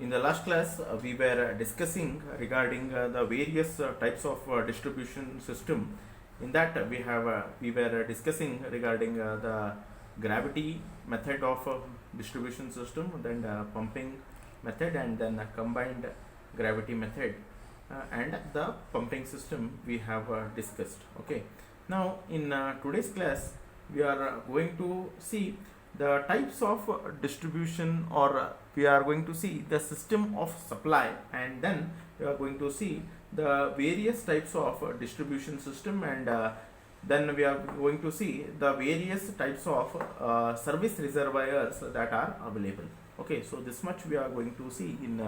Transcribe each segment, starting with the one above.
In the last class, we were discussing regarding the various types of distribution system. In that, we were discussing regarding the gravity method of distribution system, then the pumping method, and then a combined gravity method, and the pumping system we have discussed. Okay. Now, in today's class, we are going to see the types of distribution, or we are going to see the system of supply, and then we are going to see the various types of distribution system, and then we are going to see the various types of service reservoirs that are available. Okay, so this much we are going to see in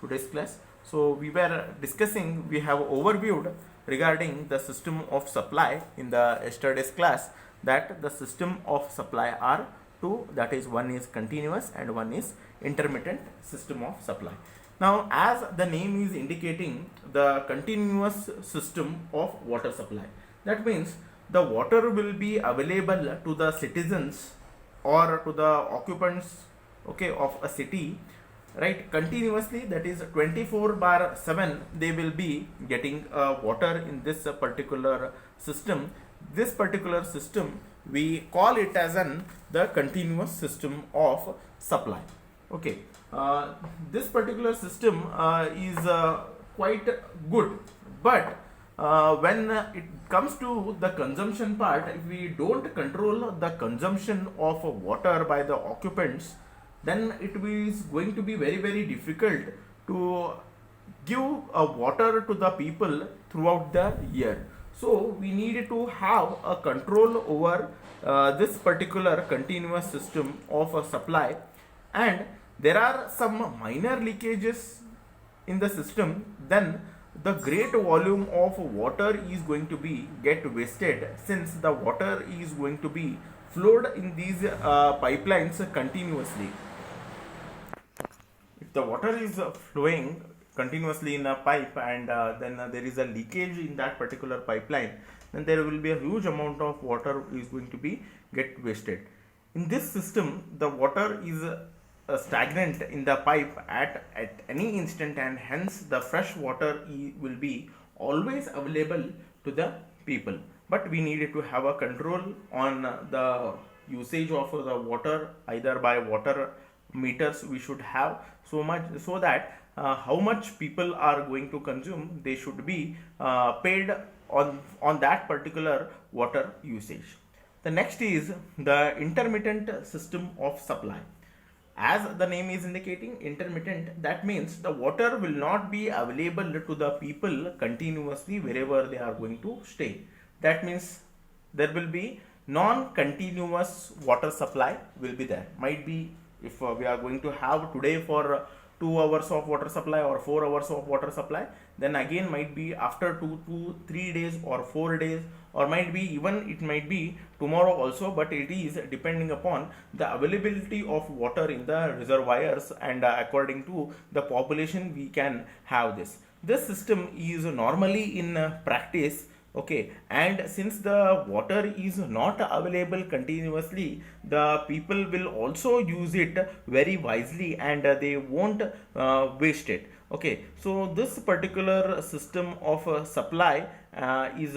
today's class. So we were discussing, we have overviewed regarding the system of supply in the yesterday's class, that the system of supply are two, that is, one is continuous and one is intermittent system of supply. Now, as the name is indicating, the continuous system of water supply, that means the water will be available to the citizens or to the occupants, okay, of a city, right, continuously, that is 24/7 they will be getting water in this particular system. This particular system we call it as the continuous system of supply. Okay, this particular system is quite good, but when it comes to the consumption part, if we don't control the consumption of water by the occupants, then it is going to be very difficult to give water to the people throughout the year. So we need to have a control over this particular continuous system of supply, and there are some minor leakages in the system, then the great volume of water is going to be get wasted, since the water is going to be flowed in these pipelines continuously. If the water is flowing continuously in a pipe, and then there is a leakage in that particular pipeline, then there will be a huge amount of water is going to be get wasted. In this system, the water is stagnant in the pipe at any instant, and hence the fresh water will be always available to the people. But we needed to have a control on the usage of the water, either by water meters we should have so much, so that how much people are going to consume, they should be paid on that particular water usage. The next is the intermittent system of supply. As the name is indicating, intermittent, that means the water will not be available to the people continuously wherever they are going to stay. That means there will be non-continuous water supply will be there. Might be if we are going to have today for 2 hours of water supply or 4 hours of water supply, then again might be after 2 to 3 days or 4 days, or might be even it might be tomorrow also, but it is depending upon the availability of water in the reservoirs, and according to the population we can have this. This system is normally in practice. Okay, and since the water is not available continuously, the people will also use it very wisely, and they won't waste it. Okay, so this particular system of supply is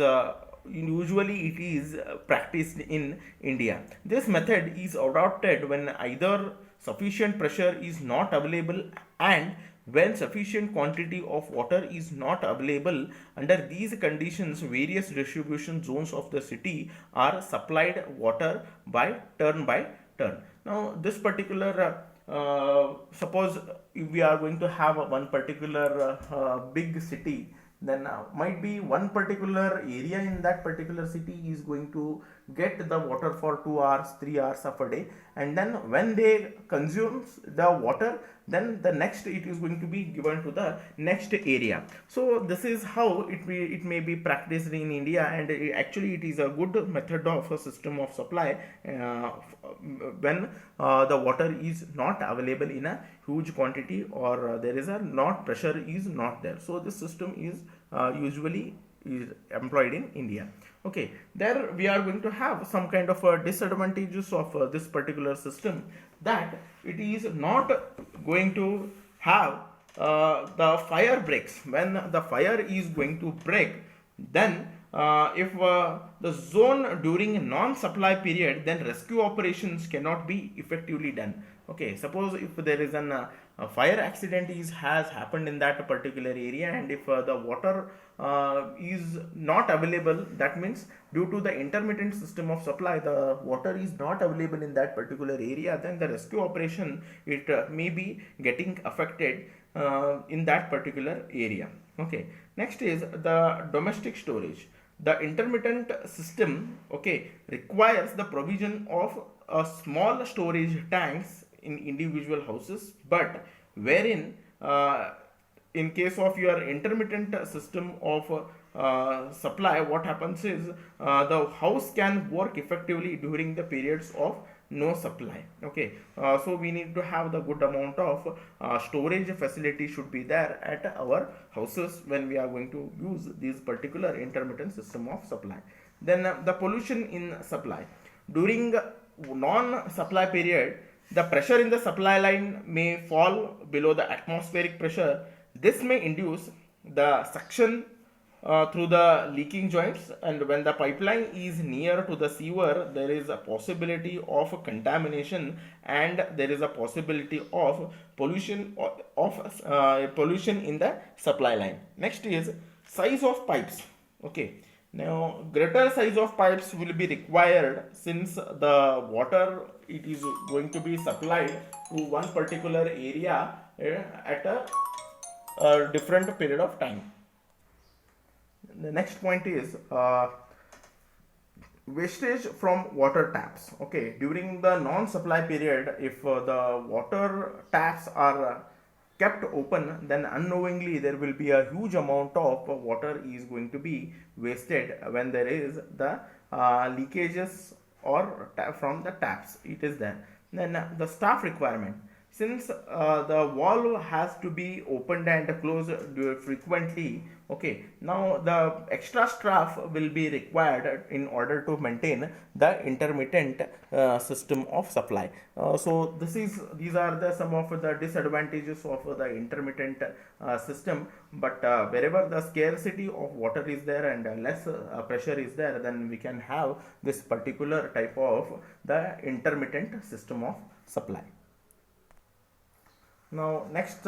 usually it is practiced in India. This method is adopted when either sufficient pressure is not available, and when sufficient quantity of water is not available. Under these conditions, various distribution zones of the city are supplied water by turn. Now, this particular suppose if we are going to have one particular big city, then might be one particular area in that particular city is going to get the water for 2 hours, 3 hours of a day, and then when they consume the water, then the next it is going to be given to the next area. So this is how it may be practiced in India, and actually it is a good method of a system of supply when the water is not available in a huge quantity, or there is a not pressure is not there. So this system is usually is employed in India. Okay, there we are going to have some kind of disadvantages of this particular system, that it is not going to have the fire breaks. When the fire is going to break, then if the zone during non-supply period, then rescue operations cannot be effectively done. Okay, suppose if there is a fire accident has happened in that particular area, and if the water is not available, that means due to the intermittent system of supply, the water is not available in that particular area, then the rescue operation, it may be getting affected in that particular area. Okay, next is the domestic storage. The intermittent system, okay, requires the provision of a small storage tanks in individual houses, but wherein in case of your intermittent system of supply, what happens is the house can work effectively during the periods of no supply. Okay, so we need to have the good amount of storage facility should be there at our houses when we are going to use this particular intermittent system of supply. Then the pollution in supply. During non-supply period, the pressure in the supply line may fall below the atmospheric pressure. This may induce the suction through the leaking joints, and when the pipeline is near to the sewer, there is a possibility of contamination, and there is a possibility of pollution pollution in the supply line. Next is size of pipes. Okay, now greater size of pipes will be required since the water, it is going to be supplied to one particular area at a different period of time. The next point is wastage from water taps. Okay, during the non-supply period, if the water taps are kept open, then unknowingly there will be a huge amount of water is going to be wasted when there is the leakages or from the taps, it is there. Then the staff requirement. Since the valve has to be opened and closed frequently, okay, now the extra staff will be required in order to maintain the intermittent system of supply. So these are the some of the disadvantages of the intermittent system. But wherever the scarcity of water is there and less pressure is there, then we can have this particular type of the intermittent system of supply. Now next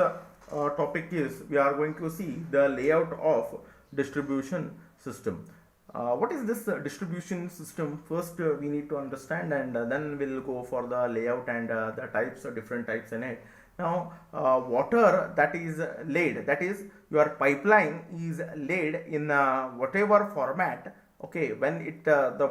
topic is we are going to see the layout of distribution system. What is this distribution system? First we need to understand, and then we'll go for the layout and the types, different types in it. Now water that is laid, that is your pipeline is laid in whatever format. Okay, when it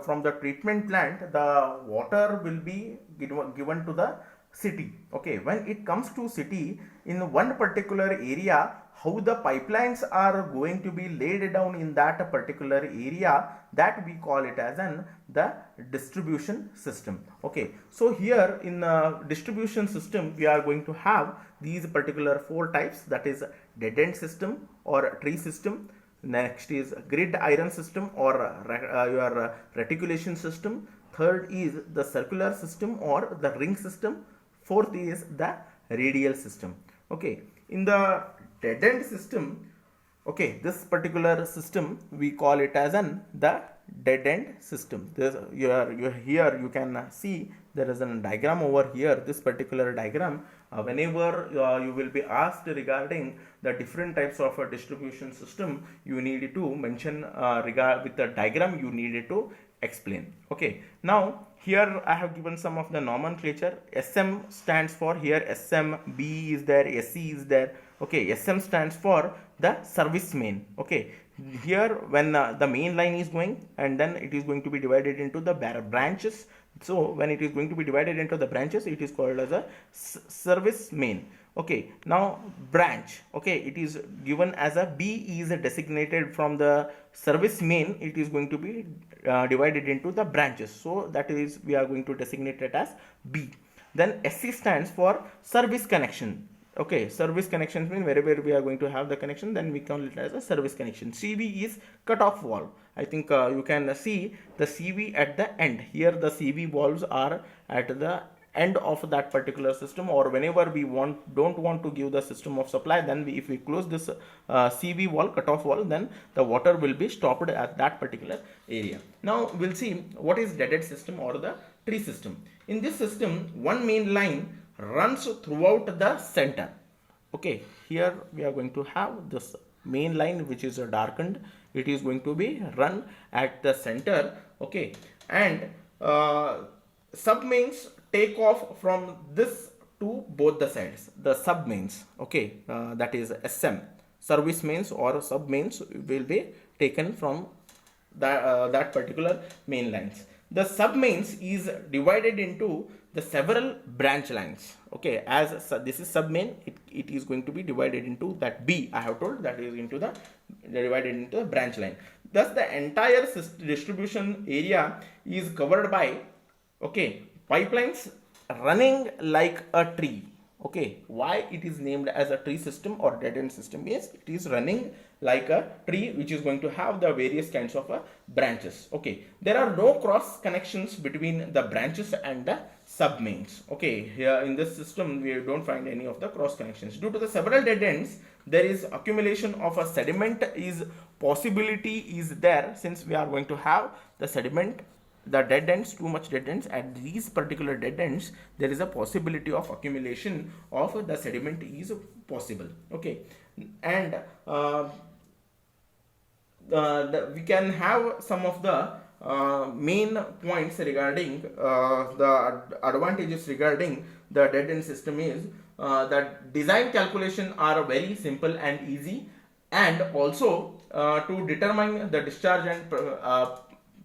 from the treatment plant, the water will be given to the city. Okay, when it comes to city, in one particular area, how the pipelines are going to be laid down in that particular area, that we call it as the distribution system. Okay, so here in the distribution system, we are going to have these particular four types, that is dead end system or tree system. Next is grid iron system or your reticulation system. Third is the circular system or the ring system. Fourth is the radial system. Okay, in the dead end system, okay, this particular system we call it as the dead end system. Here you can see there is a diagram over here. This particular diagram, whenever you will be asked regarding the different types of a distribution system, you need to mention with the diagram, you need to explain. Okay, now here I have given some of the nomenclature. SM stands for, here SM, B is there, SC is there. Okay, SM stands for the service main. Okay, here when the main line is going, and then it is going to be divided into the branches. So when it is going to be divided into the branches, it is called as a service main. Okay, now branch. Okay, it is given as a B is designated from the service main. It is going to be divided into the branches. So that is, we are going to designate it as B. Then SC stands for service connection. Okay, service connections mean wherever we are going to have the connection, then we call it as a service connection. CV is cut-off valve. I think you can see the CV at the end. Here the CV valves are at the end of that particular system, or whenever we don't want to give the system of supply, then if we close this CV wall, cutoff wall, then the water will be stopped at that particular area. Now we'll see what is dead-end system or the tree system. In this system, one main line runs throughout the center. Okay, here we are going to have this main line which is darkened. It is going to be run at the center. Okay, and sub mains take off from this to both the sides. The sub mains, okay, that is SM, service mains or sub mains, will be taken from that particular main lines. The sub mains is divided into the several branch lines. Okay, as this is sub main, it is going to be divided into that B, I have told, that is into the divided into the branch line. Thus the entire distribution area is covered by, okay, pipelines running like a tree. Okay, why it is named as a tree system or dead end system is it is running like a tree which is going to have the various kinds of branches. Okay, there are no cross connections between the branches and the sub mains. Okay, here in this system we don't find any of the cross connections. Due to the several dead ends, there is accumulation of a sediment is possibility is there, since we are going to have the sediment, the dead ends, too much dead ends. At these particular dead ends, there is a possibility of accumulation of the sediment is possible. Okay, and we can have some of the main points regarding the advantages regarding the dead end system is that design calculation are very simple and easy, and also to determine the discharge and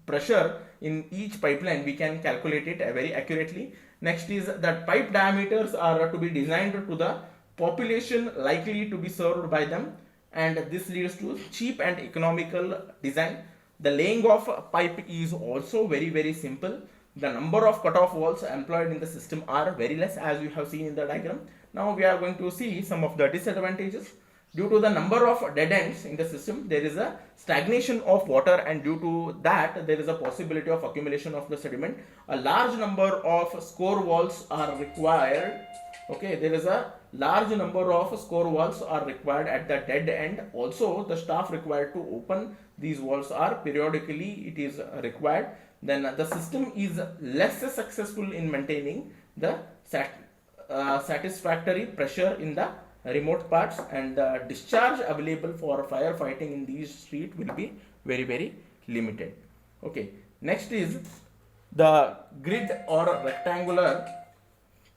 pressure in each pipeline we can calculate it very accurately. Next is that pipe diameters are to be designed to the population likely to be served by them, and this leads to cheap and economical design. The laying of pipe is also very simple. The number of cutoff walls employed in the system are very less, as you have seen in the diagram. Now we are going to see some of the disadvantages. Due to the number of dead ends in the system, there is a stagnation of water, and due to that there is a possibility of accumulation of the sediment. A large number of score walls are required. Okay, there is a large number of score walls are required at the dead end. Also, the staff required to open these walls are periodically it is required. Then the system is less successful in maintaining the satisfactory pressure in the remote parts, and the discharge available for firefighting in these streets will be very limited. Okay, next is the grid or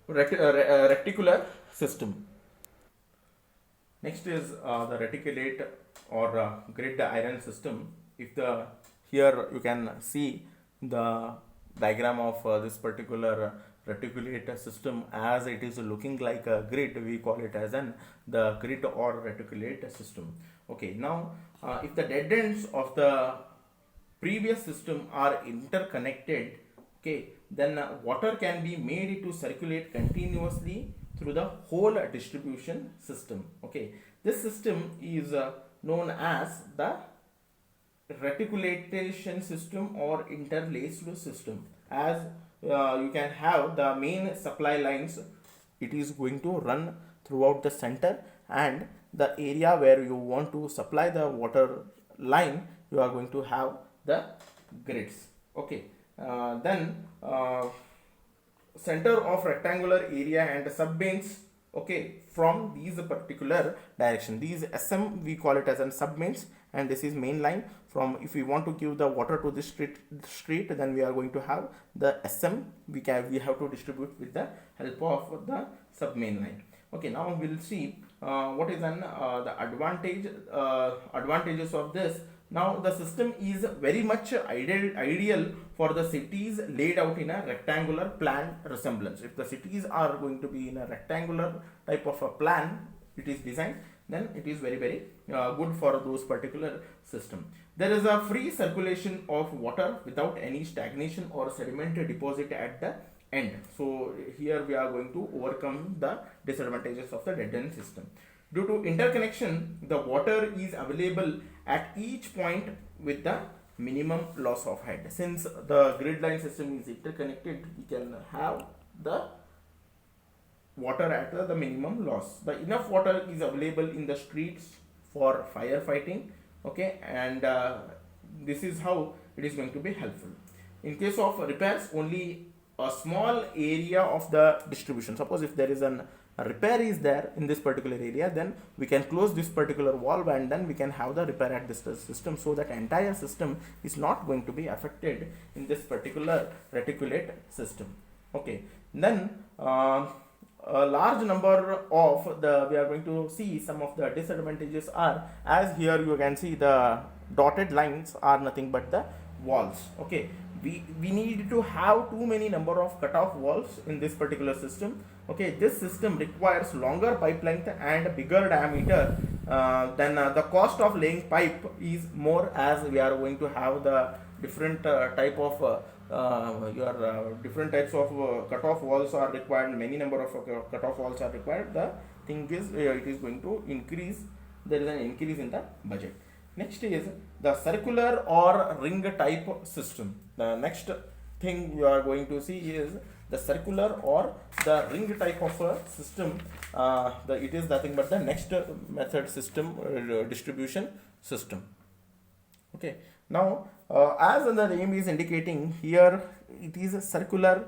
reticular system. Next is the reticulate or grid iron system. If the here you can see the diagram of this particular reticulate system, as it is looking like a grid, we call it as the grid or reticulate system. Okay, now if the dead ends of the previous system are interconnected, okay, then water can be made to circulate continuously through the whole distribution system. Okay, this system is known as the reticulation system or interlaced system. As you can have the main supply lines, it is going to run throughout the center, and the area where you want to supply the water line, you are going to have the grids. Okay, then center of rectangular area and sub mains, okay, from these particular direction. These SM we call it as a sub mains, and this is main line. From if we want to give the water to this street, then we are going to have the SM we have to distribute with the help of the sub main line. Okay, now we will see what is the advantages of this. Now the system is very much ideal for the cities laid out in a rectangular plan resemblance. If the cities are going to be in a rectangular type of a plan, it is designed, then it is very good for those particular system. There is a free circulation of water without any stagnation or sediment deposit at the end. So here we are going to overcome the disadvantages of the dead end system. Due to interconnection, the water is available at each point with the minimum loss of head. Since the grid line system is interconnected, we can have the water at the minimum loss. The enough water is available in the streets for firefighting, okay, and this is how it is going to be helpful. In case of repairs, only a small area of the distribution. Suppose if there is a repair is there in this particular area, then we can close this particular valve and then we can have the repair at this system, so that entire system is not going to be affected in this particular reticulate system. Okay, then a large number of we are going to see some of the disadvantages are, as here you can see the dotted lines are nothing but the walls. Okay, we need to have too many number of cutoff valves in this particular system. Okay, this system requires longer pipe length and bigger diameter. Then the cost of laying pipe is more, as we are going to have the different type of different types of cutoff walls are required. Many number of cutoff walls are required. The thing is, it is going to increase. There is an increase in the budget. Next is the circular or ring type system. The next thing you are going to see is the circular or the ring type of a system. It is nothing but the next method system, distribution system. Okay, now as the name is indicating here, it is circular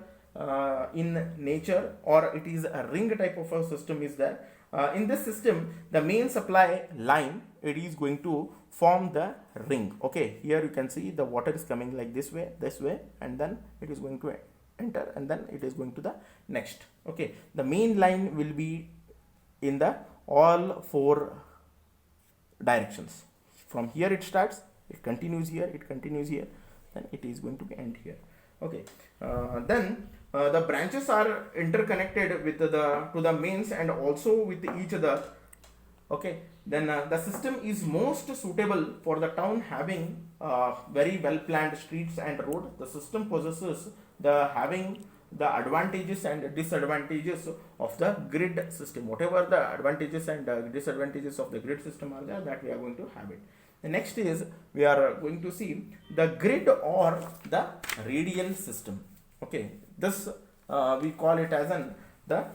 in nature, or it is a ring type of a system is there. In this system, the main supply line, it is going to form the ring. Okay, here you can see the water is coming like this way, and then it is going to enter, and then it is going to the next. Okay, the main line will be in the all four directions. From here it starts, it continues here, then it is going to be end here. Okay, then the branches are interconnected with to the mains and also with each other. Okay, then the system is most suitable for the town having very well planned streets and road. The system possesses having the advantages and disadvantages of the grid system. Whatever the advantages and disadvantages of the grid system are there, that we are going to have it. The next is we are going to see the grid or the radial system. Okay, this we call it as the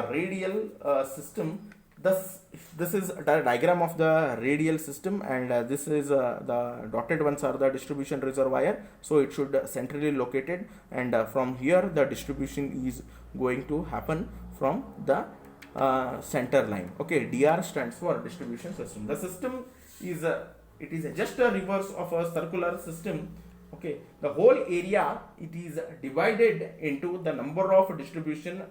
radial system. This is the diagram of the radial system, and this is the dotted ones are the distribution reservoir. So it should centrally located, and from here the distribution is going to happen from the center line. Okay, DR stands for distribution system. The system is it is just a reverse of a circular system. Okay, the whole area, it is divided into the number of distribution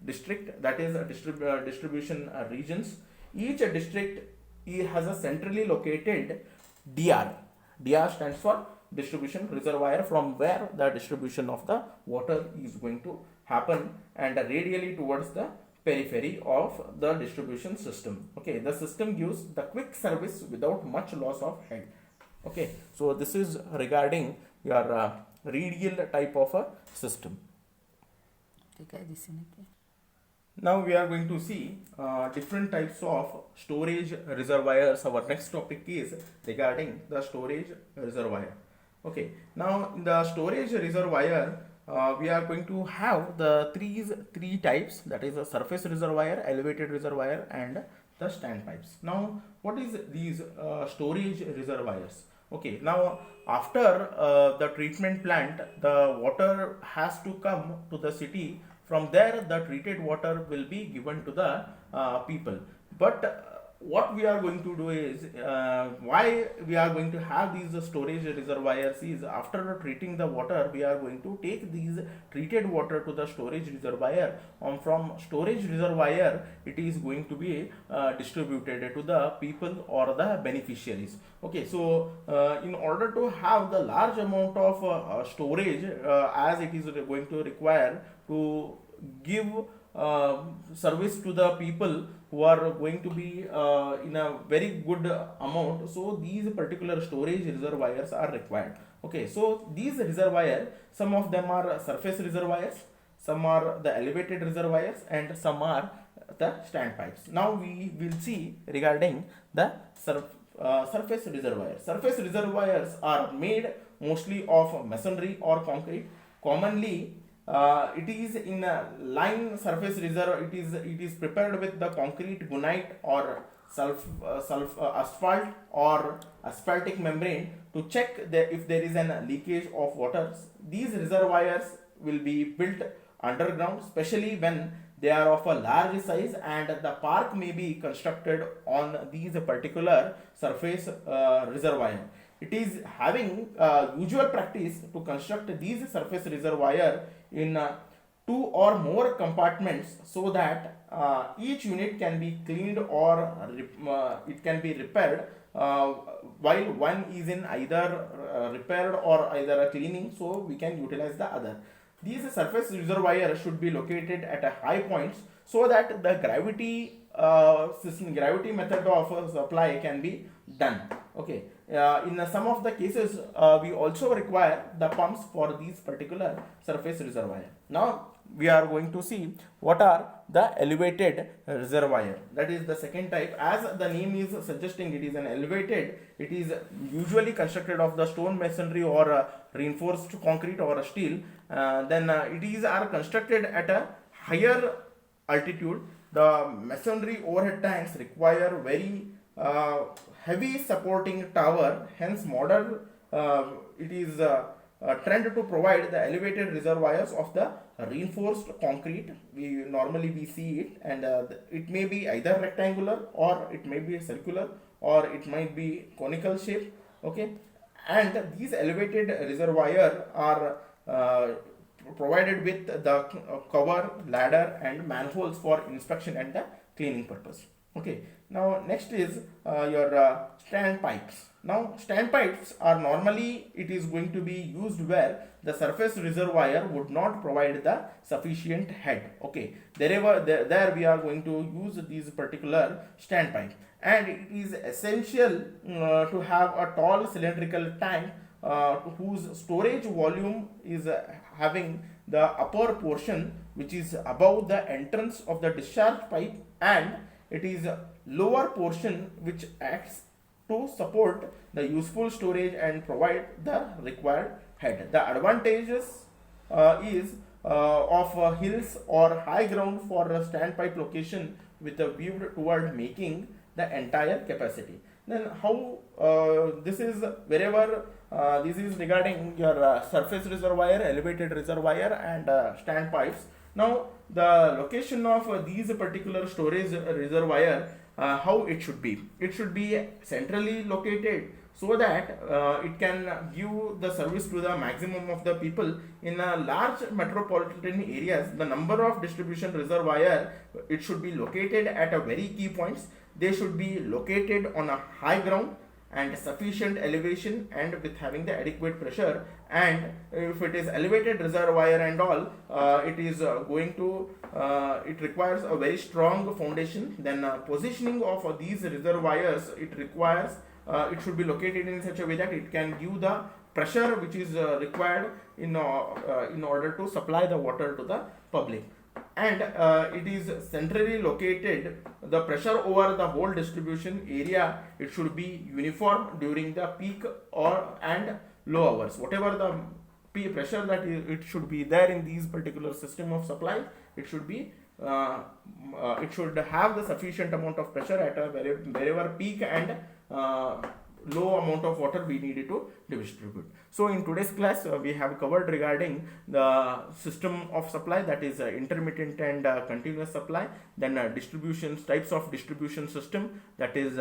district, that is distribution regions. Each district has a centrally located DR. DR stands for distribution reservoir, from where the distribution of the water is going to happen, and radially towards the periphery of the distribution system. Okay, the system gives the quick service without much loss of head. Okay, so this is regarding your radial type of a system. Now we are going to see different types of storage reservoirs. Our next topic is regarding the storage reservoir. Okay, now in the storage reservoir, we are going to have the three types, that is a surface reservoir, elevated reservoir, and the standpipes. Now what is these storage reservoirs? Okay, now after the treatment plant, the water has to come to the city. From there the treated water will be given to the people. But what we are going to do is, why we are going to have these storage reservoirs is, after treating the water, we are going to take these treated water to the storage reservoir. From storage reservoir, it is going to be distributed to the people or the beneficiaries. Okay, so in order to have the large amount of storage, as it is going to require to give service to the people who are going to be in a very good amount, so these particular storage reservoirs are required. Okay, so these reservoirs, some of them are surface reservoirs, some are the elevated reservoirs, and some are the standpipes. Now we will see regarding the surface reservoirs. Surface reservoirs are made mostly of masonry or concrete. Commonly it is in a line surface reservoir. It is prepared with the concrete gunite or asphalt or asphaltic membrane to check if there is a leakage of water. These reservoirs will be built underground, especially when they are of a large size, and the park may be constructed on these particular surface reservoir. It is having usual practice to construct these surface reservoir in two or more compartments, so that each unit can be cleaned or it can be repaired while one is in either repaired or either cleaning, so we can utilize the other. These surface reservoirs should be located at a high points, so that the gravity method of supply can be done. Okay. In some of the cases, we also require the pumps for these particular surface reservoir. Now we are going to see what are the elevated reservoir. That is the second type. As the name is suggesting, it is an elevated. It is usually constructed of the stone masonry or reinforced concrete or steel. Then are constructed at a higher altitude. The masonry overhead tanks require very heavy supporting tower. Hence, modern it is trend to provide the elevated reservoirs of the reinforced concrete. We see it, and it may be either rectangular, or it may be circular, or it might be conical shape. Okay, and these elevated reservoirs are provided with the cover, ladder, and manholes for inspection and the cleaning purpose. Okay, now next is your standpipes. Now standpipes are normally, it is going to be used where the surface reservoir would not provide the sufficient head. Okay, there we are going to use these particular standpipe, and it is essential to have a tall cylindrical tank whose storage volume is having the upper portion which is above the entrance of the discharge pipe, and it is lower portion which acts to support the useful storage and provide the required head. The advantages is of hills or high ground for a standpipe location with a view toward making the entire capacity. Then how this is wherever this is regarding your surface reservoir, elevated reservoir, and standpipes. Now the location of these particular storage reservoir, how it should be. It should be centrally located, so that it can give the service to the maximum of the people. In large metropolitan areas, the number of distribution reservoir, it should be located at a very key points. They should be located on a high ground and sufficient elevation, and with having the adequate pressure. And if it is elevated reservoir and all, it is going to it requires a very strong foundation. Then positioning of these reservoirs, it requires it should be located in such a way that it can give the pressure which is required in order to supply the water to the public. And it is centrally located. The pressure over the whole distribution area, it should be uniform during the peak and low hours. Whatever the pressure that it should be there in these particular system of supply, it should be it should have the sufficient amount of pressure at a wherever peak and low amount of water we needed to distribute. So in today's class, we have covered regarding the system of supply, that is intermittent and continuous supply. Then types of distribution system, that is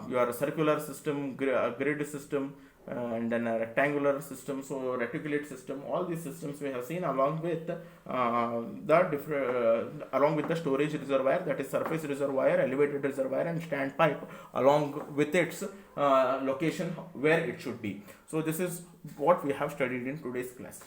your circular system, grid system, and then a rectangular system, so reticulated system. All these systems we have seen, along with along with the storage reservoir, that is surface reservoir, elevated reservoir, and standpipe, along with its location where it should be. So this is what we have studied in today's class.